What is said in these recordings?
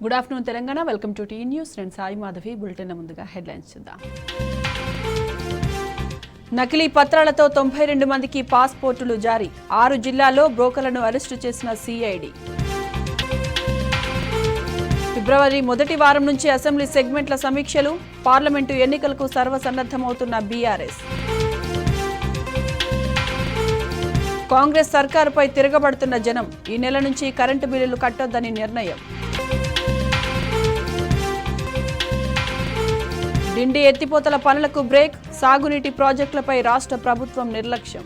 Good afternoon Telangana. Welcome to T news. నేను Sai Madhavi. Bulletin ముందుగా headlines చూద్దాం. నకిలీ పత్రాలతో 92 మందికి పాస్పోర్టులు జారీ. 6 జిల్లాల్లో బ్రోకర్లను అరెస్టు చేసిన సిఐడి. ఫిబ్రవరి మొదటి వారం నుంచి అసెంబ్లీ సెగ్మెంట్ల సమీక్షలు. పార్లమెంటు ఎన్నికలకు సర్వసన్నద్ధమవుతున్న బీఆర్ఎస్. కాంగ్రెస్ సర్కారుపై తిరగబడుతున్న జనం. ఈ నెల నుంచి కరెంటు బిల్లులు కట్టొద్దని నిర్ణయం. డిండి ఎత్తిపోతల పనులకు బ్రేక్. సాగునీటి ప్రాజెక్టులపై రాష్ట్ర ప్రభుత్వం నిర్లక్ష్యం.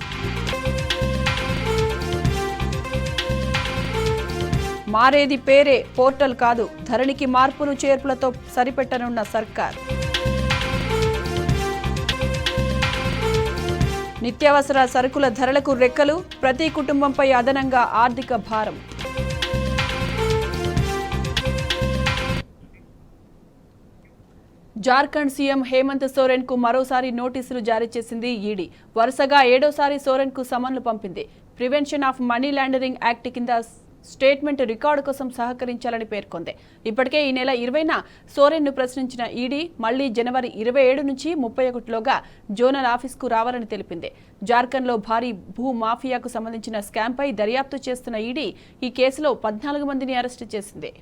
మారేది పేరే, పోర్టల్ కాదు. ధరణికి మార్పులు చేర్పులతో సరిపెట్టనున్న సర్కార్. నిత్యావసర సరుకుల ధరలకు రెక్కలు. ప్రతి కుటుంబంపై అదనంగా ఆర్థిక భారం. జార్ఖండ్ సీఎం హేమంత్ సోరెన్ కు మరోసారి నోటీసులు జారీ చేసింది ఈడీ. వరుసగా 7వ సోరెన్ కు సమన్లు పంపింది. Prevention of money laundering act కింద స్టేట్మెంట్ రికార్డు కోసం సహకరించాలని పేర్కొంది. ఇప్పటికే ఈ నెల 20న సోరెన్ను ప్రశ్నించిన ఈడీ మళ్లీ జనవరి 27 నుంచి 31లోగా జోనల్ ఆఫీస్కు రావాలని తెలిపింది. జార్ఖండ్లో భారీ భూ మాఫియాకు సంబంధించిన స్కామ్పై దర్యాప్తు చేస్తున్న ఈడీ ఈ కేసులో 14 మందిని అరెస్టు చేసింది.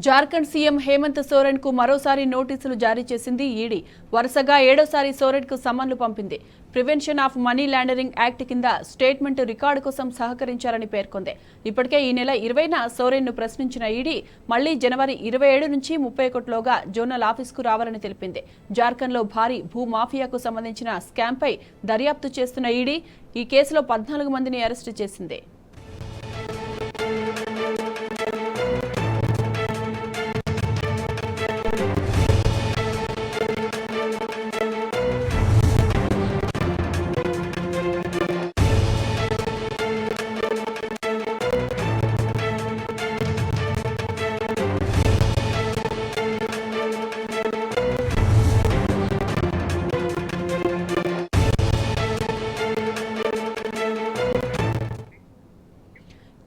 జార్ఖండ్ సీఎం హేమంత్ సోరెన్ కు మరోసారి నోటీసులు జారీ చేసింది ఈడీ. వరుసగా 7వ సోరెన్ కు సమన్లు పంపింది. Prevention of money laundering act కింద స్టేట్మెంట్ రికార్డు కోసం సహకరించాలని పేర్కొంది. ఇప్పటికే ఈ నెల 20న సోరెన్ ను ప్రశ్నించిన ఈడీ మళ్లీ జనవరి 27 నుంచి 31లోగా జోనల్ ఆఫీస్కు రావాలని తెలిపింది. జార్ఖండ్లో భారీ భూ మాఫియాకు సంబంధించిన స్కామ్పై దర్యాప్తు చేస్తున్న ఈడీ ఈ కేసులో 14 మందిని అరెస్టు చేసింది.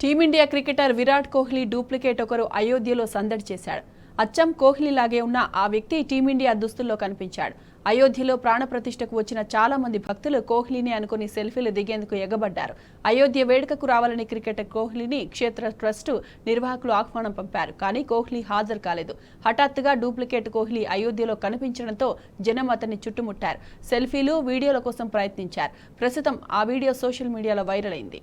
Team India cricketer Virat Kohli duplicate ఒకరు అయోధ్యలో సందడి చేశాడు. అచ్చం కోహ్లీలాగే ఉన్న ఆ వ్యక్తి టీమిండియా దుస్తుల్లో కనిపించాడు. అయోధ్యలో ప్రాణప్రతిష్ఠకు వచ్చిన చాలా మంది భక్తులు కోహ్లీని అనుకుని సెల్ఫీలు దిగేందుకు ఎగబడ్డారు. అయోధ్య వేడుకకు రావాలని క్రికెటర్ కోహ్లీని క్షేత్ర ట్రస్టు నిర్వాహకులు ఆహ్వానం పంపారు. కానీ కోహ్లీ హాజరు కాలేదు. హఠాత్తుగా డూప్లికేట్ కోహ్లీ అయోధ్యలో కనిపించడంతో జనం అతన్ని చుట్టుముట్టారు. సెల్ఫీలు, వీడియోల కోసం ప్రయత్నించారు. ప్రస్తుతం ఆ వీడియో సోషల్ మీడియాలో వైరల్ అయింది.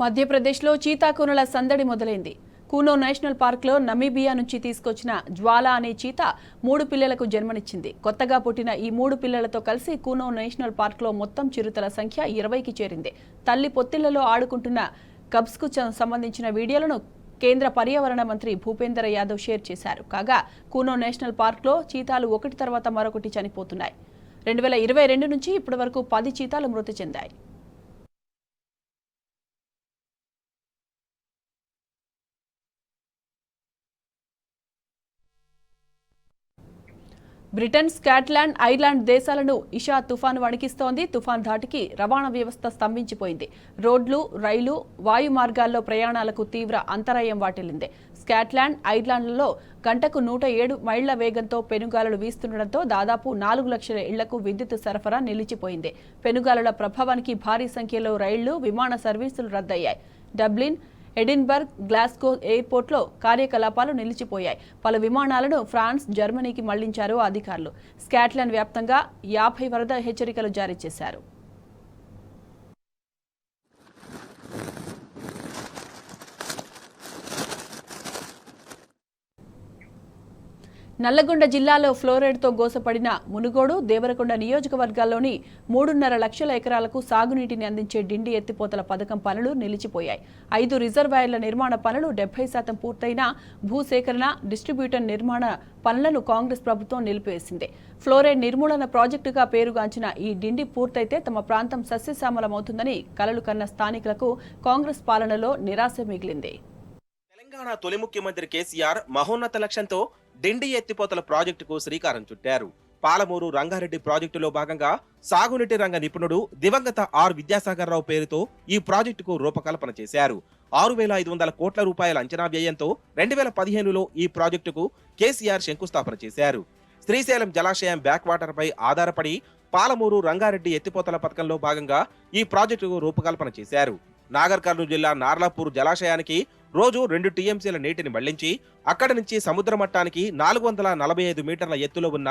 మధ్యప్రదేశ్లో చీతాకోనుల సందడి మొదలైంది. కూనో నేషనల్ పార్క్లో నమీబియా నుంచి తీసుకొచ్చిన జ్వాలా అనే చీతా 3 పిల్లలకు జన్మనిచ్చింది. కొత్తగా పుట్టిన ఈ 3 పిల్లలతో కలిసి కూనో నేషనల్ పార్క్లో మొత్తం చిరుతల సంఖ్య 20కి చేరింది. తల్లి పొత్తిళ్లలో ఆడుకుంటున్న కబ్స్కు సంబంధించిన వీడియోలను కేంద్ర పర్యావరణ మంత్రి భూపేందర్ యాదవ్ షేర్ చేశారు. కాగా కూనో నేషనల్ పార్క్లో చీతాలు ఒకటి తర్వాత మరొకటి చనిపోతున్నాయి. 2022 నుంచి ఇప్పటి వరకు 10 చీతాలు మృతి చెందాయి. బ్రిటన్, స్కాట్లాండ్, ఐర్లాండ్ దేశాలను ఇషా తుఫాను వణికిస్తోంది. తుఫాన్ ధాటికి రవాణా వ్యవస్థ స్తంభించిపోయింది. రోడ్లు, రైలు, వాయు మార్గాల్లో ప్రయాణాలకు తీవ్ర అంతరాయం వాటిల్లింది. స్కాట్లాండ్, ఐర్లాండ్లలో గంటకు 107 మైళ్ల వేగంతో పెనుగాలులు వీస్తుండటంతో దాదాపు 4 లక్షల ఇళ్లకు విద్యుత్ సరఫరా నిలిచిపోయింది. పెనుగాలుల ప్రభావానికి భారీ సంఖ్యలో రైళ్లు, విమాన సర్వీసులు రద్దయ్యాయి. డబ్లిన్, ఎడిన్బర్గ్, గ్లాస్గో ఎయిర్పోర్ట్లో కార్యకలాపాలు నిలిచిపోయాయి. పలు విమానాలను ఫ్రాన్స్, జర్మనీకి మళ్లించారు అధికారులు. స్కాట్లాండ్ వ్యాప్తంగా 50 వరద హెచ్చరికలు జారీ చేశారు. నల్లగొండ జిల్లాలో ఫ్లోరైడ్తో గోసపడిన మునుగోడు, దేవరకొండ నియోజకవర్గాల్లోని 3.5 లక్షల ఎకరాలకు సాగునీటిని అందించే డిండి ఎత్తిపోతల పథకం పనులు నిలిచిపోయాయి. 5 రిజర్వాయర్ల నిర్మాణ పనులు 70% పూర్తయినా భూసేకరణ, డిస్ట్రిబ్యూటర్ నిర్మాణ పనులను కాంగ్రెస్ ప్రభుత్వం నిలిపివేసింది. ఫ్లోరైడ్ నిర్మూలన ప్రాజెక్టుగా పేరుగాంచిన ఈ డిండి పూర్తయితే తమ ప్రాంతం సస్యశ్యామలమవుతుందని కలలు కన్న స్థానికులకు కాంగ్రెస్ పాలనలో నిరాశ మిగిలింది. తెలంగాణ తొలి ముఖ్యమంత్రి కేసీఆర్ మహోన్నత లక్ష్యంతో డిండి ఎత్తిపోతల ప్రాజెక్టుకు శ్రీకారం చుట్టారు. పాలమూరు రంగారెడ్డి ప్రాజెక్టులో భాగంగా సాగునీటి రంగ నిపుణుడు దివంగత ఆర్ విద్యాసాగర్ రావు పేరుతో ఈ ప్రాజెక్టుకు రూపకల్పన చేశారు. 6,500 కోట్ల రూపాయల అంచనా వ్యయంతో 2015లో ఈ ప్రాజెక్టుకు కేసీఆర్ శంకుస్థాపన చేశారు. శ్రీశైలం జలాశయం బ్యాక్ వాటర్ పై ఆధారపడి పాలమూరు రంగారెడ్డి ఎత్తిపోతల పథకంలో భాగంగా ఈ ప్రాజెక్టుకు రూపకల్పన చేశారు. నాగర్ కర్నూలు జిల్లా నార్లాపూర్ జలాశయానికి రోజు 2 టీఎంసీల నీటిని మళ్లించి అక్కడి నుంచి సముద్ర మట్టానికి 445 మీటర్ల ఎత్తులో ఉన్న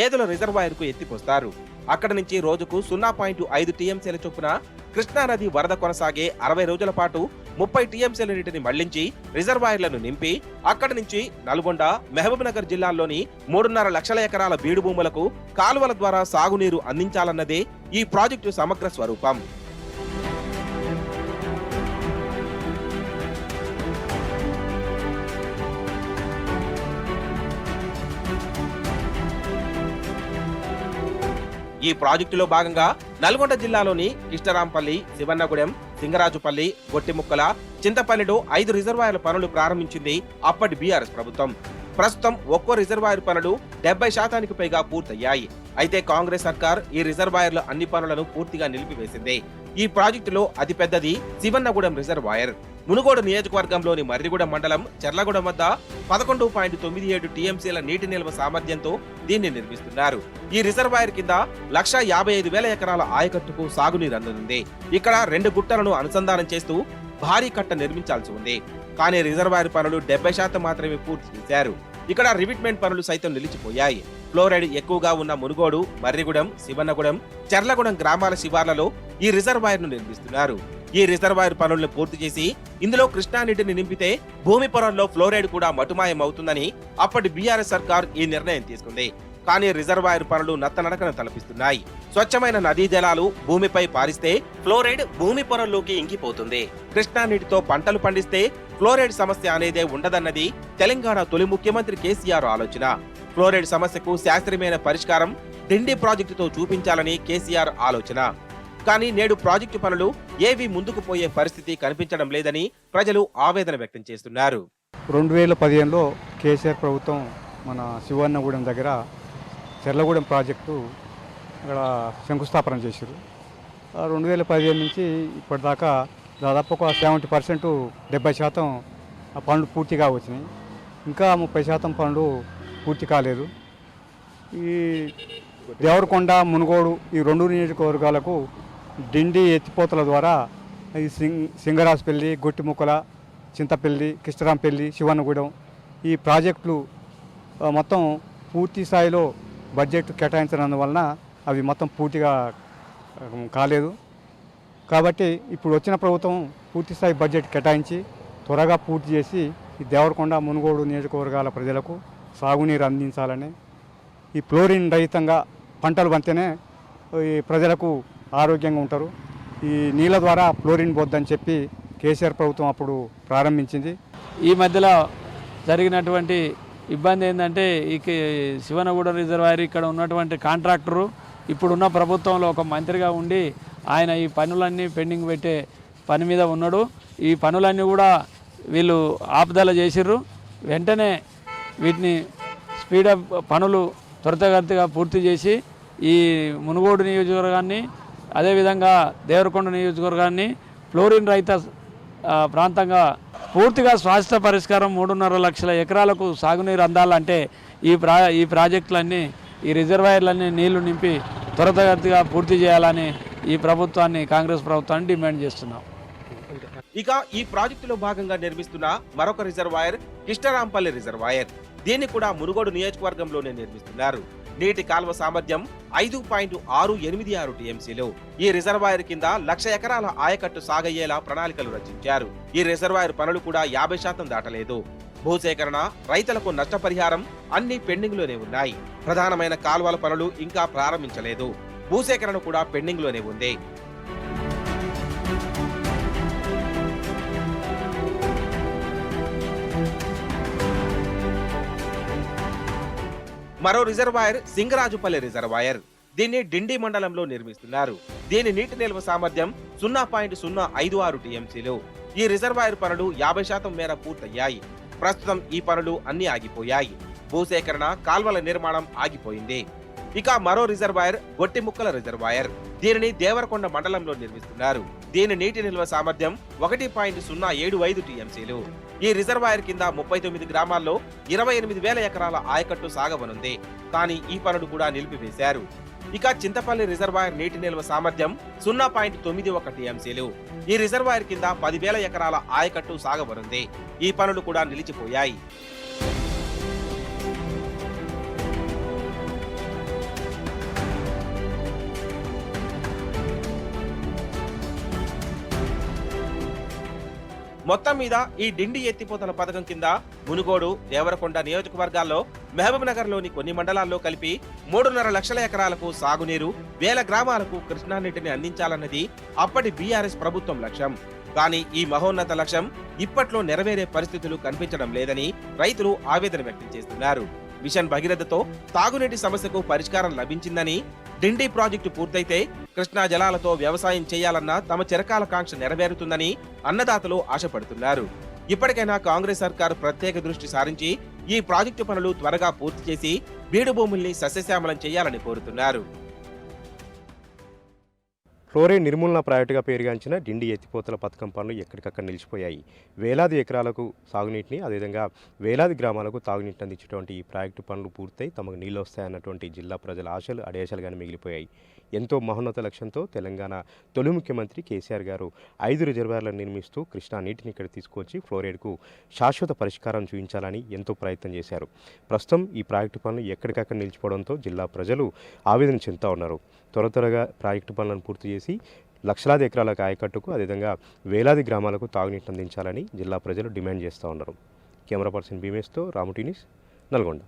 ఏదుల రిజర్వాయర్కు ఎత్తిపోస్తారు. అక్కడి నుంచి రోజుకు 0.5 టీఎంసీల చొప్పున కృష్ణానది వరద కొనసాగే 60 రోజుల పాటు 30 టీఎంసీల నీటిని మళ్లించి రిజర్వాయర్లను నింపి అక్కడి నుంచి నల్గొండ, మహబూబ్నగర్ జిల్లాల్లోని 3.5 లక్షల ఎకరాల బీడు భూములకు కాలువల ద్వారా సాగునీరు అందించాలన్నదే ఈ ప్రాజెక్టు సమగ్ర స్వరూపం. ఈ ప్రాజెక్టులో భాగంగా నల్గొండ జిల్లాలోని కిష్టరాంపల్లి, శివన్నగూడెం, సింగరాజుపల్లి, గొట్టిముక్కల, చింతపల్లిలో 5 రిజర్వాయర్ల పనులు ప్రారంభించింది అప్పటి బీఆర్ఎస్ ప్రభుత్వం. ప్రస్తుతం ఒక్కో రిజర్వాయర్ పనులు 70% పైగా పూర్తయ్యాయి. అయితే కాంగ్రెస్ సర్కార్ ఈ రిజర్వాయర్ల అన్ని పనులను పూర్తిగా నిలిపివేసింది. ఈ ప్రాజెక్టులో అతిపెద్దది శివన్నగూడెం రిజర్వాయర్. మునుగోడు నియోజకవర్గంలోని మర్రిగూడెం మండలం చెర్లగూడెం వద్ద 11.97 టీఎంసీల నీటి నిల్వ సామర్థ్యంతో దీన్ని నిర్మిస్తున్నారు. ఈ రిజర్వాయర్ కింద 1,55,000 ఎకరాల ఆయకట్టుకు సాగునీరు అందనుంది. ఇక్కడ 2 గుట్టలను అనుసంధానం చేస్తూ భారీ కట్ట నిర్మించాల్సి ఉంది. కానీ రిజర్వాయర్ పనులు 70% మాత్రమే పూర్తి చేశారు. ఇక్కడ రివిట్మెంట్ పనులు సైతం నిలిచిపోయాయి. ఫ్లోరైడ్ ఎక్కువగా ఉన్న మునుగోడు, మర్రిగూడెం, శివన్నగూడెం, చెర్లగూడెం గ్రామాల శివార్లలో ఈ రిజర్వాయర్ ను నిర్మిస్తున్నారు. ఈ రిజర్వాయర్ పనులను పూర్తి చేసి ఇందులో కృష్ణానీటిని నింపితే భూమి పొరల్లో ఫ్లోరైడ్ కూడా మటుమాయం అవుతుందని అప్పటి బీఆర్ఎస్ సర్కార్ ఈ నిర్ణయం తీసుకుంది. కానీ రిజర్వాయర్ పనులు నత్తనడకను తలపిస్తున్నాయి. స్వచ్ఛమైన నదీ జలాలు భూమిపై పారిస్తే ఫ్లోరైడ్ భూమి పొరల్లోకి ఇంకిపోతుంది. కృష్ణానీటితో పంటలు పండిస్తే ఫ్లోరైడ్ సమస్య అనేదే ఉండదన్నది తెలంగాణ తొలి ముఖ్యమంత్రి కేసీఆర్ ఆలోచన. ఫ్లోరైడ్ సమస్యకు శాస్త్రీయమైన పరిష్కారం డిండి ప్రాజెక్టుతో చూపించాలని కేసీఆర్ ఆలోచన. కానీ నేడు ప్రాజెక్టు పనులు ఏవి ముందుకు పోయే పరిస్థితి కనిపించడం లేదని ప్రజలు ఆవేదన వ్యక్తం చేస్తున్నారు. 2015లో కేసీఆర్ ప్రభుత్వం మన శివన్నగూడెం దగ్గర చెర్లగూడెం ప్రాజెక్టు అక్కడ శంకుస్థాపన చేశారు. 2015 నుంచి ఇప్పటిదాకా దాదాపు ఒక 70% 70% పనులు పూర్తిగా వచ్చినాయి. ఇంకా 30% పనులు పూర్తి కాలేదు. ఈ దేవరకొండ, మునుగోడు ఈ 2 నియోజకవర్గాలకు డిండి ఎత్తిపోతల ద్వారా ఈ సింగరాజుపల్లి, గొట్టిముక్కల, చింతపల్లి, కిష్టరాంపల్లి, శివన్నగూడెం ఈ ప్రాజెక్టులు మొత్తం పూర్తి స్థాయిలో బడ్జెట్ కేటాయించినందువలన అవి మొత్తం పూర్తిగా కాలేదు. కాబట్టి ఇప్పుడు వచ్చిన ప్రభుత్వం పూర్తి స్థాయి బడ్జెట్ కేటాయించి త్వరగా పూర్తి చేసి ఈ దేవరకొండ, మునుగోడు నియోజకవర్గాల ప్రజలకు సాగునీరు అందించాలని, ఈ ఫ్లోరిన్ రహితంగా పంటలు పండితేనే ఈ ప్రజలకు ఆరోగ్యంగా ఉంటారు. ఈ నీళ్ళ ద్వారా ఫ్లోరిన్ పోద్దని చెప్పి కేసీఆర్ ప్రభుత్వం అప్పుడు ప్రారంభించింది. ఈ మధ్యలో జరిగినటువంటి ఇబ్బంది ఏంటంటే ఈ శివనగూడెం రిజర్వాయర్ ఇక్కడ ఉన్నటువంటి కాంట్రాక్టరు ఇప్పుడున్న ప్రభుత్వంలో ఒక మంత్రిగా ఉండి ఆయన ఈ పనులన్నీ పెండింగ్ పెట్టే పని మీద ఉన్నాడు. ఈ పనులన్నీ కూడా వీళ్ళు ఆపుదల చేసిర్రు. వెంటనే వీటిని స్పీడప్ పనులు త్వరితగతిగా పూర్తి చేసి ఈ మునుగోడు నియోజకవర్గాన్ని అదేవిధంగా దేవరకొండ నియోజకవర్గాన్ని ఫ్లోరిన్ రహిత ప్రాంతంగా పూర్తిగా శాశ్వత పరిష్కారం 3.5 లక్షల ఎకరాలకు సాగునీరు అందాలంటే ఈ ప్రాజెక్టులన్నీ ఈ రిజర్వాయర్లన్నీ నీళ్లు నింపి త్వరితగతిగా పూర్తి చేయాలని ఈ ప్రభుత్వాన్ని కాంగ్రెస్ ప్రభుత్వాన్ని డిమాండ్ చేస్తున్నాం. ఇక ఈ ప్రాజెక్టులో భాగంగా నిర్మిస్తున్న మరొక రిజర్వాయర్ కిష్టరాంపల్లి రిజర్వాయర్. దీన్ని కూడా మునుగోడు నియోజకవర్గంలోనే నిర్మిస్తున్నారు. నీటి కాల్వ సామర్థ్యం 5.686 టీఎంసీలు. ఈ రిజర్వాయర్ కింద 1,00,000 ఎకరాల ఆయకట్టు సాగయ్యేలా ప్రణాళికలు రచించారు. ఈ రిజర్వాయర్ పనులు కూడా 50% దాటలేదు. భూసేకరణ, రైతులకు నష్టపరిహారం అన్ని పెండింగ్ లోనే ఉన్నాయి. ప్రధానమైన కాల్వల పనులు ఇంకా ప్రారంభించలేదు. భూసేకరణ కూడా పెండింగ్ లోనే ఉంది. మరో రిజర్వాయర్ సింగరాజుపల్లి రిజర్వాయర్. దీన్ని డిండి మండలంలో నిర్మిస్తున్నారు. దీని నీటి నిల్వ సామర్థ్యం 0.056 టీఎంసీలు. ఈ రిజర్వాయర్ పనులు 50% మేర పూర్తయ్యాయి. ప్రస్తుతం ఈ పనులు అన్ని ఆగిపోయాయి. భూసేకరణ, కాల్వల నిర్మాణం ఆగిపోయింది. ఇక మరో రిజర్వాయర్ గొట్టిముక్కల రిజర్వాయర్. దీనిని దేవరకొండ మండలంలో నిర్మిస్తున్నారు. దీని నీటి నిల్వ సామర్థ్యం 1.075 టీఎంసీలు. ఈ రిజర్వాయర్ కింద 39 గ్రామాల్లో 28,000 ఎకరాల ఆయకట్టు సాగవనుంది. కానీ ఈ పనులు కూడా నిలిపివేశారు. ఇక చింతపల్లి రిజర్వాయర్ నీటి నిల్వ సామర్థ్యం 0.91 టీఎంసీలు. ఈ రిజర్వాయర్ కింద 10,000 ఎకరాల ఆయకట్టు సాగవనుంది. ఈ పనులు కూడా నిలిచిపోయాయి. మొత్తం మీద ఈ డిండి ఎత్తిపోతల పథకం కింద మునుగోడు, దేవరకొండ నియోజకవర్గాల్లో, మహబూబ్ నగర్ లోని కొన్ని మండలాల్లో కలిపి 3.5 లక్షల ఎకరాలకు సాగునీరు, 1000 గ్రామాలకు కృష్ణా నీటిని అందించాలన్నది అప్పటి బీఆర్ఎస్ ప్రభుత్వం లక్ష్యం. కానీ ఈ మహోన్నత లక్ష్యం ఇప్పట్లో నెరవేరే పరిస్థితులు కనిపించడం లేదని రైతులు ఆవేదన వ్యక్తం చేస్తున్నారు. మిషన్ భగీరథతో తాగునీటి సమస్యకు పరిష్కారం లభించిందని, డిండి ప్రాజెక్టు పూర్తయితే కృష్ణా జలాలతో వ్యవసాయం చేయాలన్న తమ చిరకాల కాంక్ష నెరవేరుతుందని అన్నదాతలు ఆశపడుతున్నారు. ఇప్పటికైనా కాంగ్రెస్ సర్కారు ప్రత్యేక దృష్టి సారించి ఈ ప్రాజెక్టు పనులు త్వరగా పూర్తి చేసి బీడు భూముల్ని సస్యశ్యామలం చేయాలని కోరుతున్నారు. ఫ్లోరైడ్ నిర్మూలన ప్రాజెక్టుగా పేరుగాంచిన డిండి ఎత్తిపోతల పథకం పనులు ఎక్కడికక్కడ నిలిచిపోయాయి. వేలాది ఎకరాలకు సాగునీటిని, అదేవిధంగా వేలాది గ్రామాలకు తాగునీటిని అందించేటువంటి ఈ ప్రాజెక్టు పనులు పూర్తయి తమకు నీళ్ళు వస్తాయన్నటువంటి జిల్లా ప్రజల ఆశలు అడయాశలుగానే మిగిలిపోయాయి. ఎంతో మహోన్నత లక్ష్యంతో తెలంగాణ తొలి ముఖ్యమంత్రి కేసీఆర్ గారు 5 రిజర్వాయర్లను నిర్మిస్తూ కృష్ణా నీటిని ఇక్కడ తీసుకొచ్చి ఫ్లోరైడ్కు శాశ్వత పరిష్కారం చూపించాలని ఎంతో ప్రయత్నం చేశారు. ప్రస్తుతం ఈ ప్రాజెక్టు పనులు ఎక్కడికక్కడ నిలిచిపోవడంతో జిల్లా ప్రజలు ఆవేదన చెందుతూ ఉన్నారు. త్వరగా ప్రాజెక్టు పనులను పూర్తి చేసి లక్షలాది ఎకరాలకు ఆయకట్టుకు, అదేవిధంగా వేలాది గ్రామాలకు తాగునీటిని అందించాలని జిల్లా ప్రజలు డిమాండ్ చేస్తూ ఉన్నారు. కెమెరా పర్సన్ భీమేష్తో రాము న్యూస్, నల్గొండ.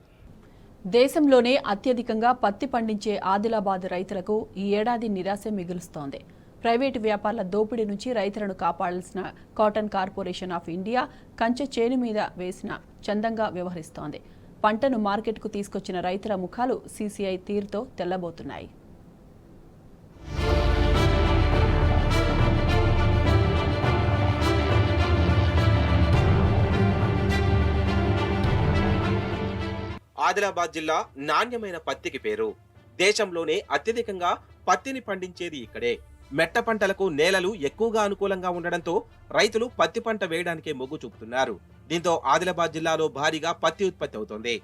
దేశంలోనే అత్యధికంగా పత్తి పండించే ఆదిలాబాద్ రైతులకు ఈ ఏడాది నిరాశ మిగులుస్తోంది. ప్రైవేటు వ్యాపారుల దోపిడీ నుంచి రైతులను కాపాడాల్సిన కాటన్ కార్పొరేషన్ ఆఫ్ ఇండియా కంచె చేను మీద వేసిన చందంగా వ్యవహరిస్తోంది. పంటను మార్కెట్కు తీసుకొచ్చిన రైతుల ముఖాలు సీసీఐ తీరుతో తెల్లబోతున్నాయి. ఆదిలాబాద్ జిల్లా నాణ్యమైన పత్తికి పేరు. దేశంలోనే అత్యధికంగా పత్తిని పండించేది ఇక్కడే. మెట్ట పంటలకు నేలలు ఎక్కువగా అనుకూలంగా ఉండడంతో రైతులు పత్తి పంట వేయడానికే మొగ్గు చూపుతున్నారు. దీంతో ఆదిలాబాద్ జిల్లాలో భారీగా పత్తి ఉత్పత్తి అవుతోంది.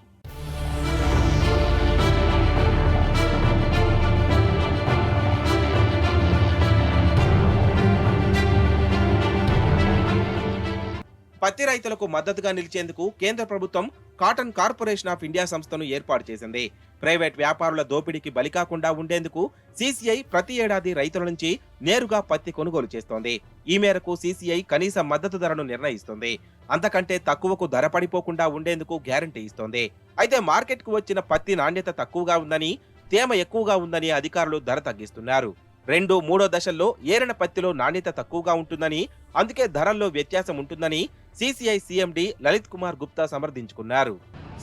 పత్తి రైతులకు మద్దతుగా నిలిచేందుకు కేంద్ర ప్రభుత్వం కాటన్ కార్పొరేషన్ ఆఫ్ ఇండియా సంస్థను ఏర్పాటు చేసింది. ప్రైవేట్ వ్యాపారుల దోపిడీకి బలికాకుండా ఉండేందుకు సీసీఐ ప్రతి ఏడాది రైతుల నుంచి నేరుగా పత్తి కొనుగోలు చేస్తోంది. ఈ మేరకు సీసీఐ కనీస మద్దతు ధరను నిర్ణయిస్తోంది. అంతకంటే తక్కువకు ధర పడిపోకుండా ఉండేందుకు గ్యారంటీ ఇస్తోంది. అయితే మార్కెట్కు వచ్చిన పత్తి నాణ్యత తక్కువగా ఉందని, తేమ ఎక్కువగా ఉందని అధికారులు ధర తగ్గిస్తున్నారు. 2, 3 దశల్లో ఏరిన పత్తిలో నాణ్యత తక్కువగా ఉంటుందని, అందుకే ధరల్లో వ్యత్యాసం ఉంటుందని सीसीआई सीएमडी ललित कुमार गुप्ता समर्थించుకున్నారు।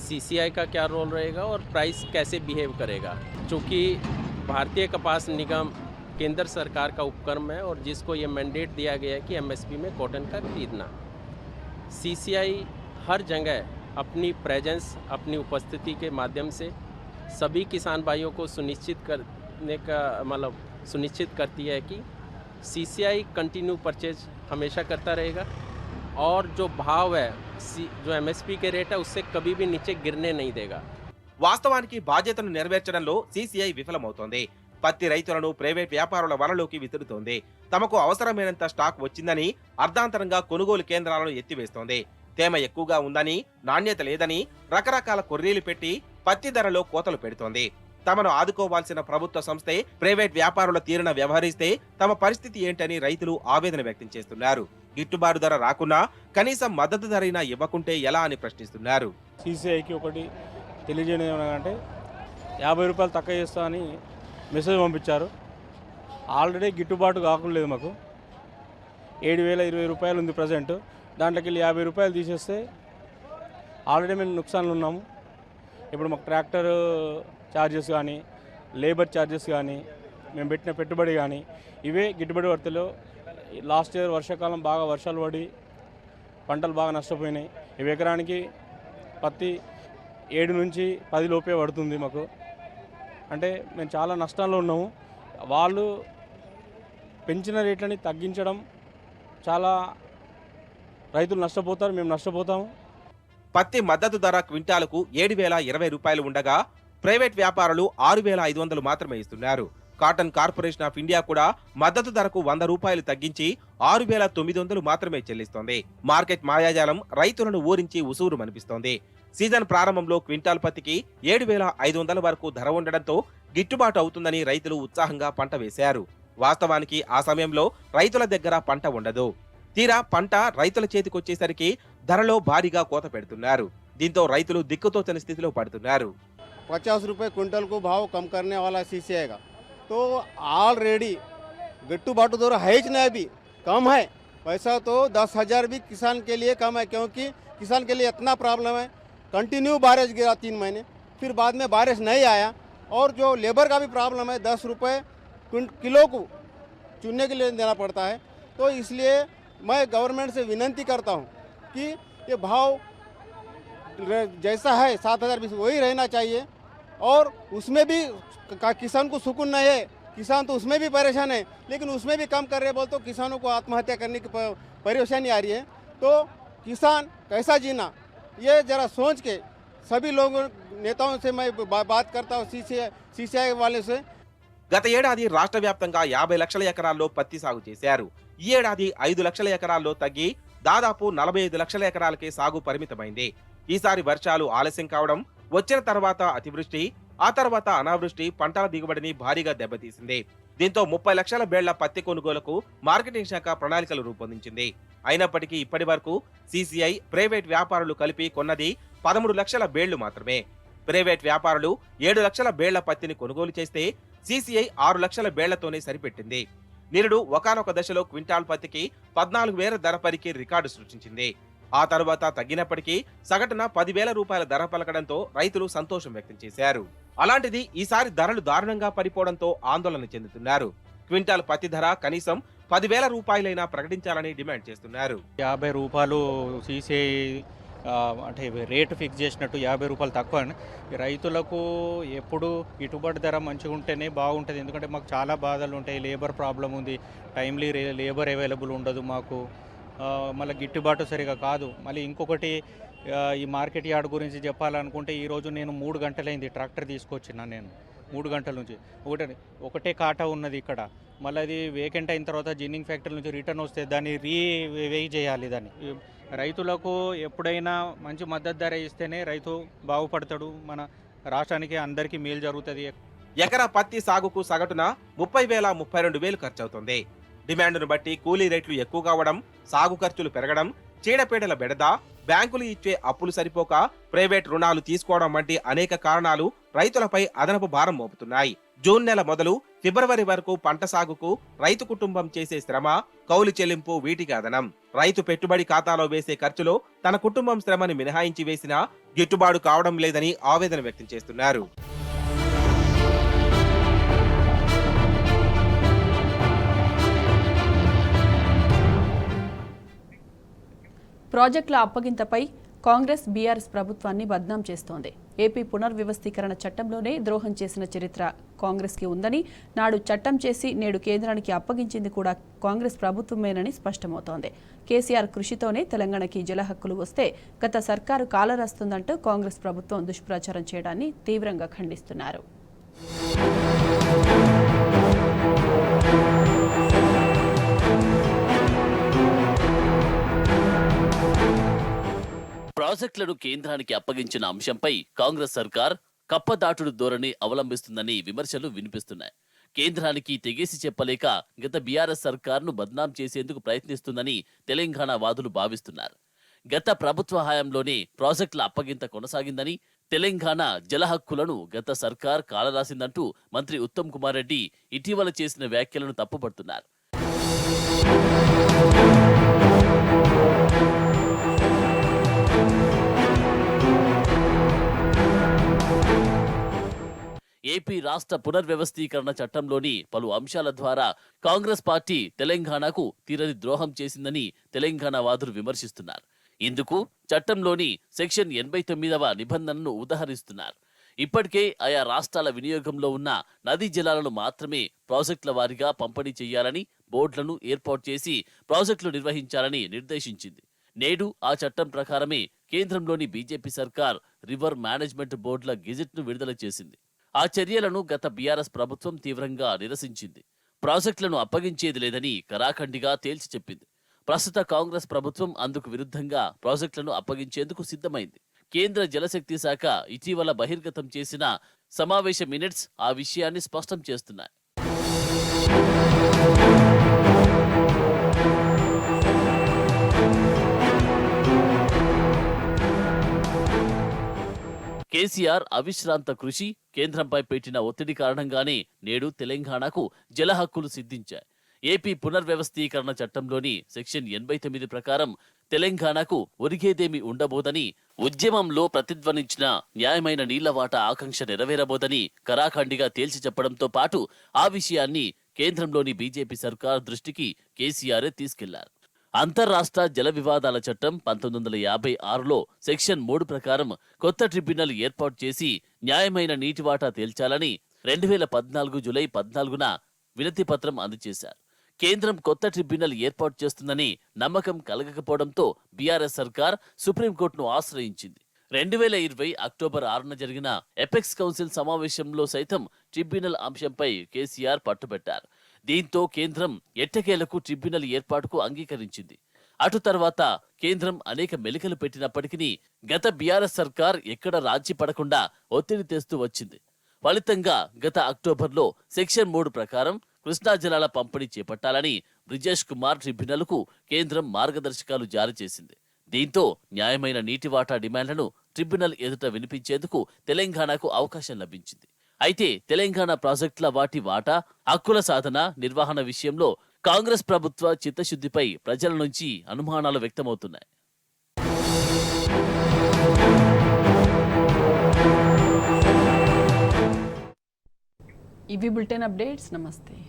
सीसीआई का क्या रोल रहेगा और प्राइस कैसे बिहेव करेगा, क्योंकि भारतीय कपास निगम केंद्र सरकार का उपक्रम है और जिसको ये मैंडेट दिया गया है कि एमएसपी में कॉटन का खरीदना। सीसीआई हर जगह अपनी प्रेजेंस, अपनी उपस्थिति के माध्यम से सभी किसान भाइयों को सुनिश्चित करती है कि सीसीआई कंटिन्यू परचेज हमेशा करता रहेगा और जो भाव है जो एमएसपी के रेट है उससे कभी भी नीचे गिरने नहीं देगा। వాస్తవానికి బాధ్యతను నెరవేర్చడంలో సీసీఐ విఫలమవుతోంది. పత్తి రైతులను ప్రైవేట్ వ్యాపారుల వలలోకి విసురుతోంది. తమకు అవసరమైనంత స్టాక్ వచ్చిందని అర్ధాంతరంగా కొనుగోలు కేంద్రాలను ఎత్తివేస్తోంది. తేమ ఎక్కువగా ఉందని, నాణ్యత లేదని రకరకాల కొర్రీలు పెట్టి పత్తి ధరలో కోతలు పెడుతోంది. తమను ఆదుకోవాల్సిన ప్రభుత్వ సంస్థే ప్రైవేట్ వ్యాపారుల తీరున వ్యవహరిస్తే తమ పరిస్థితి ఏంటని రైతులు ఆవేదన వ్యక్తం చేస్తున్నారు. గిట్టుబాటు ధర రాకున్నా కనీసం మద్దతు ధరైనా ఇవ్వకుంటే ఎలా అని ప్రశ్నిస్తున్నారు. సీసీఐకి ఒకటి తెలియజేయడం ఏమనంటే 50 రూపాయలు తక్కువ చేస్తా అని మెసేజ్ పంపించారు. ఆల్రెడీ గిట్టుబాటు కాకుండా మాకు 7,020 రూపాయలు ఉంది ప్రజెంట్. దాంట్లోకి వెళ్ళి 50 రూపాయలు తీసేస్తే ఆల్రెడీ మేము నుక్సాన్లు ఉన్నాము. ఇప్పుడు మాకు ట్రాక్టర్ ఛార్జెస్ కానీ, లేబర్ ఛార్జెస్ కానీ, మేము పెట్టిన పెట్టుబడి కానీ ఇవే గిట్టుబడి పడతలో. లాస్ట్ ఇయర్ వర్షాకాలం బాగా వర్షాలు పడి పంటలు బాగా నష్టపోయినాయి. ఇవి ఎకరానికి పత్తి 7 నుంచి 10 లోపే పడుతుంది మాకు. అంటే మేము చాలా నష్టాల్లో ఉన్నాము. వాళ్ళు పెంచిన రేట్లని తగ్గించడం చాలా రైతులు నష్టపోతారు, మేము నష్టపోతాము. పత్తి మద్దతు ధర క్వింటాలకు 7,020 రూపాయలు ఉండగా ప్రైవేట్ వ్యాపారులు 6,500 మాత్రమే ఇస్తున్నారు. కాటన్ కార్పొరేషన్ ఆఫ్ ఇండియా కూడా మద్దతు ధరకు 100 రూపాయలు తగ్గించి 6,900 మాత్రమే చెల్లిస్తోంది. మార్కెట్ మాయాజాలం రైతులను ఊరించి ఉసూరు మనిపిస్తోంది. సీజన్ ప్రారంభంలో క్వింటాల్ పత్తికి 7,500 వరకు ధర ఉండడంతో గిట్టుబాటు అవుతుందని రైతులు ఉత్సాహంగా పంట వేశారు. వాస్తవానికి ఆ సమయంలో రైతుల దగ్గర పంట ఉండదు. తీరా పంట రైతుల చేతికొచ్చేసరికి ధరలో భారీగా కోత పెడుతున్నారు. దీంతో రైతులు దిక్కుతోచని స్థితిలో పడుతున్నారు. 50 रुपये क्विंटल को भाव कम करने वाला सीसीआई का, तो ऑलरेडी गिट्टूबाटू दर है ही नहीं, अभी कम है पैसा तो 10,000 भी किसान के लिए कम है, क्योंकि किसान के लिए इतना प्रॉब्लम है. कंटिन्यू बारिश गिरा 3 महीने, फिर बाद में बारिश नहीं आया. और जो लेबर का भी प्रॉब्लम है, 10 रुपये किलो को चुनने के लिए देना पड़ता है. तो इसलिए मैं गवर्नमेंट से विनती करता हूँ कि ये भाव जैसा है 7,000 भी वही रहना चाहिए. और उसमें भी किसान को सुकून नहीं है, किसान तो उसमें भी परेशान है, लेकिन उसमें भी कम कर रहे बोल तो किसानों को आत्महत्या करने की परेशानी आ रही है. तो किसान कैसा जीना, ये ज़रा सोच के सभी लोगों नेताओं से मैं बात करता हूँ, सीसीआई वाले से. గత ఏడాది రాష్ట్ర వ్యాప్తంగా 50 లక్షల ఎకరాల్లో పత్తి సాగు చేశారు. ఈ ఏడాది 5 లక్షల ఎకరాల్లో తగ్గి దాదాపు 45 లక్షల ఎకరాలకే సాగు పరిమితమైంది. ఈసారి వర్షాలు ఆలస్యం కావడం, వచ్చిన తర్వాత అతివృష్టి, ఆ తర్వాత అనావృష్టి పంటల దిగుబడిని భారీగా దెబ్బతీసింది. దీంతో 30 లక్షల బేళ్ల పత్తి కొనుగోలుకు మార్కెటింగ్ శాఖ ప్రణాళికలు రూపొందించింది. అయినప్పటికీ ఇప్పటి వరకు సీసీఐ, ప్రైవేట్ వ్యాపారులు కలిపి కొన్నది 13 లక్షల బేళ్లు మాత్రమే. ప్రైవేట్ వ్యాపారులు 7 లక్షల బేళ్ల పత్తిని కొనుగోలు చేస్తే సీసీఐ 6 లక్షల బేళ్లతోనే సరిపెట్టింది. నిరుడు ఒకానొక దశలో క్వింటాల్ పత్తికి 14,000 ధర పలికి రికార్డు సృష్టించింది. ఆ తర్వాత తగ్గినప్పటికీ సగటున 10,000 రూపాయల ధర పలకడంతో రైతులు సంతోషం వ్యక్తం చేశారు. అలాంటిది ఈసారి ధరలు దారుణంగా పడిపోవడంతో ఆందోళన చెందుతున్నారు. క్వింటాల్ పత్తి ధర కనీసం 10,000 రూపాయలైనా ప్రకటించాలని డిమాండ్ చేస్తున్నారు. 50 రూపాయలు సీసీఐ అంటే రేటు ఫిక్స్ చేసినట్టు 50 రూపాయలు తక్కువ. రైతులకు ఎప్పుడు గిట్టుబాటు ధర మంచిగా ఉంటేనే బాగుంటుంది. ఎందుకంటే మాకు చాలా బాధలు ఉంటాయి, లేబర్ ప్రాబ్లం ఉంది, టైమ్లీ లేబర్ అవైలబుల్ ఉండదు మాకు, మళ్ళీ గిట్టుబాటు సరిగా కాదు. మళ్ళీ ఇంకొకటి ఈ మార్కెట్ యార్డ్ గురించి చెప్పాలనుకుంటే ఈరోజు నేను 3 గంటలైంది ట్రాక్టర్ తీసుకొచ్చిన. నేను 3 గంటల నుంచి ఒకటే కాటా ఉన్నది ఇక్కడ. మళ్ళీ అది వేకెంట్ అయిన తర్వాత జిన్నింగ్ ఫ్యాక్టరీ నుంచి రిటర్న్ వస్తే దాన్ని రీవేయి చేయాలి. దాన్ని రైతులకు ఎప్పుడైనా మంచి మద్దతు ధర ఇస్తేనే రైతు బాగుపడతాడు, మన రాష్ట్రానికి అందరికీ మేలు జరుగుతుంది. ఎకరా పత్తి సాగుకు సగటున 30,000-32,000 ఖర్చు అవుతుంది. డిమాండ్ను బట్టి కూలీ రేట్లు ఎక్కువ కావడం, సాగు ఖర్చులు పెరగడం, చీడపీడల బెడద, బ్యాంకులు ఇచ్చే అప్పులు సరిపోక ప్రైవేట్ రుణాలు తీసుకోవడం వంటి అనేక కారణాలు రైతులపై అదనపు భారం మోపుతున్నాయి. జూన్ నెల మొదలు ఫిబ్రవరి వరకు పంట సాగుకు రైతు కుటుంబం చేసే శ్రమ, కౌలు చెల్లింపు వీటికి అదనం. రైతు పెట్టుబడి ఖాతాలో వేసే ఖర్చులో తన కుటుంబం శ్రమని మినహాయించి వేసినా గిట్టుబాటు కావడం లేదని ఆవేదన వ్యక్తం చేస్తున్నారు. ప్రాజెక్టుల అప్పగింతపై కాంగ్రెస్ బీఆర్ఎస్ ప్రభుత్వాన్ని బద్నాం చేస్తోంది. ఏపీ పునర్వ్యవస్థీకరణ చట్టంలోనే ద్రోహం చేసిన చరిత్ర కాంగ్రెస్కి ఉందని, నాడు చట్టం చేసి నేడు కేంద్రానికి అప్పగించింది కూడా కాంగ్రెస్ ప్రభుత్వమేనని స్పష్టమవుతోంది. కేసీఆర్ కృషితోనే తెలంగాణకి జల హక్కులు వస్తే గత సర్కారు కాలరాస్తుందంటూ కాంగ్రెస్ ప్రభుత్వం దుష్ప్రచారం చేయడాన్ని తీవ్రంగా ఖండిస్తున్నారు. ప్రాజెక్టులను కేంద్రానికి అప్పగించిన అంశంపై కాంగ్రెస్ సర్కార్ కప్పదాటుడు ధోరణి అవలంబిస్తుందని విమర్శలు వినిపిస్తున్నాయి. కేంద్రానికి తెగేసి చెప్పలేక గత బీఆర్ఎస్ సర్కార్ను బద్నాం చేసేందుకు ప్రయత్నిస్తుందని తెలంగాణ వాదులు భావిస్తున్నారు. గత ప్రభుత్వ హయాంలోనే ప్రాజెక్టుల అప్పగింత కొనసాగిందని, తెలంగాణ జల హక్కులను గత సర్కార్ కాలరాసిందంటూ మంత్రి ఉత్తమ్ కుమార్ రెడ్డి ఇటీవల చేసిన వ్యాఖ్యలను తప్పుపడుతున్నారు. ఏపీ రాష్ట్ర పునర్వ్యవస్థీకరణ చట్టంలోని పలు అంశాల ద్వారా కాంగ్రెస్ పార్టీ తెలంగాణకు తీరని ద్రోహం చేసిందని తెలంగాణ వాదులు విమర్శిస్తున్నారు. ఇందుకు చట్టంలోని సెక్షన్ 89వ నిబంధనను ఉదహరిస్తున్నారు. ఇప్పటికే ఆయా రాష్ట్రాల వినియోగంలో ఉన్న నదీ జలాలను మాత్రమే ప్రాజెక్టుల వారీగా పంపిణీ చేయాలని బోర్డులను ఏర్పాటు చేసి ప్రాజెక్టులు నిర్వహించాలని నిర్దేశించింది. నేడు ఆ చట్టం ప్రకారమే కేంద్రంలోని బీజేపీ సర్కార్ రివర్ మేనేజ్మెంట్ బోర్డుల గెజెట్ను విడుదల చేసింది. ఆ చర్యలను గత బీఆర్ఎస్ ప్రభుత్వం తీవ్రంగా నిరసించింది. ప్రాజెక్టులను అప్పగించేది లేదని కరాఖండిగా తేల్చి చెప్పింది. ప్రస్తుత కాంగ్రెస్ ప్రభుత్వం అందుకు విరుద్ధంగా ప్రాజెక్టులను అప్పగించేందుకు సిద్ధమైంది. కేంద్ర జలశక్తి శాఖ ఇటీవల బహిర్గతం చేసిన సమావేశ మినిట్స్ ఆ విషయాన్ని స్పష్టం చేస్తున్నాయి. కేసీఆర్ అవిశ్రాంత కృషి, కేంద్రంపై పెట్టిన ఒత్తిడి కారణంగానే నేడు తెలంగాణకు జల హక్కులు సిద్ధించాయి. ఏపీ పునర్వ్యవస్థీకరణ చట్టంలోని సెక్షన్ 89 ప్రకారం తెలంగాణకు ఒరిగేదేమీ ఉండబోదని, ఉద్యమంలో ప్రతిధ్వనించిన న్యాయమైన నీళ్ల వాటా ఆకాంక్ష నెరవేరబోదని కరాఖండిగా తేల్చి చెప్పడంతో పాటు ఆ విషయాన్ని కేంద్రంలోని బీజేపీ సర్కార్ దృష్టికి కేసీఆర్ తీసుకెళ్లారు. అంతర్రాష్ట్ర జల వివాదాల చట్టం 1956లో సెక్షన్ 3 ప్రకారం కొత్త ట్రిబ్యునల్ ఏర్పాటు చేసి న్యాయమైన నీటి వాటా తేల్చాలని 2014 జూలై 14న వినతి పత్రం అందజేశారు. కేంద్రం కొత్త ట్రిబ్యునల్ ఏర్పాటు చేస్తుందని నమ్మకం కలగకపోవడంతో బీఆర్ఎస్ సర్కార్ సుప్రీంకోర్టును ఆశ్రయించింది. 2020 అక్టోబర్ 6న జరిగిన ఎపెక్స్ కౌన్సిల్ సమావేశంలో సైతం ట్రిబ్యునల్ అంశంపై కేసీఆర్ పట్టుబట్టారు. దీంతో కేంద్రం ఎట్టకేలకు ట్రిబ్యునల్ ఏర్పాటుకు అంగీకరించింది. అటు తర్వాత కేంద్రం అనేక మెలికలు పెట్టినప్పటికీ గత బీఆర్ఎస్ సర్కార్ ఎక్కడ రాజీ పడకుండా ఒత్తిడి తెస్తూ వచ్చింది. ఫలితంగా గత అక్టోబర్లో సెక్షన్ 3 ప్రకారం కృష్ణా జలాల పంపిణీ చేపట్టాలని బ్రిజేష్ కుమార్ ట్రిబ్యునల్కు కేంద్రం మార్గదర్శకాలు జారీ చేసింది. దీంతో న్యాయమైన నీటి వాటా డిమాండ్లను ట్రిబ్యునల్ ఎదుట వినిపించేందుకు తెలంగాణకు అవకాశం లభించింది. అయితే తెలంగాణ ప్రాజెక్టుల వాటి వాటా, హక్కుల సాధన, నిర్వహణ విషయంలో కాంగ్రెస్ ప్రభుత్వ చిత్తశుద్ధిపై ప్రజల నుంచి అనుమానాలు వ్యక్తమవుతున్నాయి. ఇవి బులెటిన్ అప్డేట్స్. నమస్తే.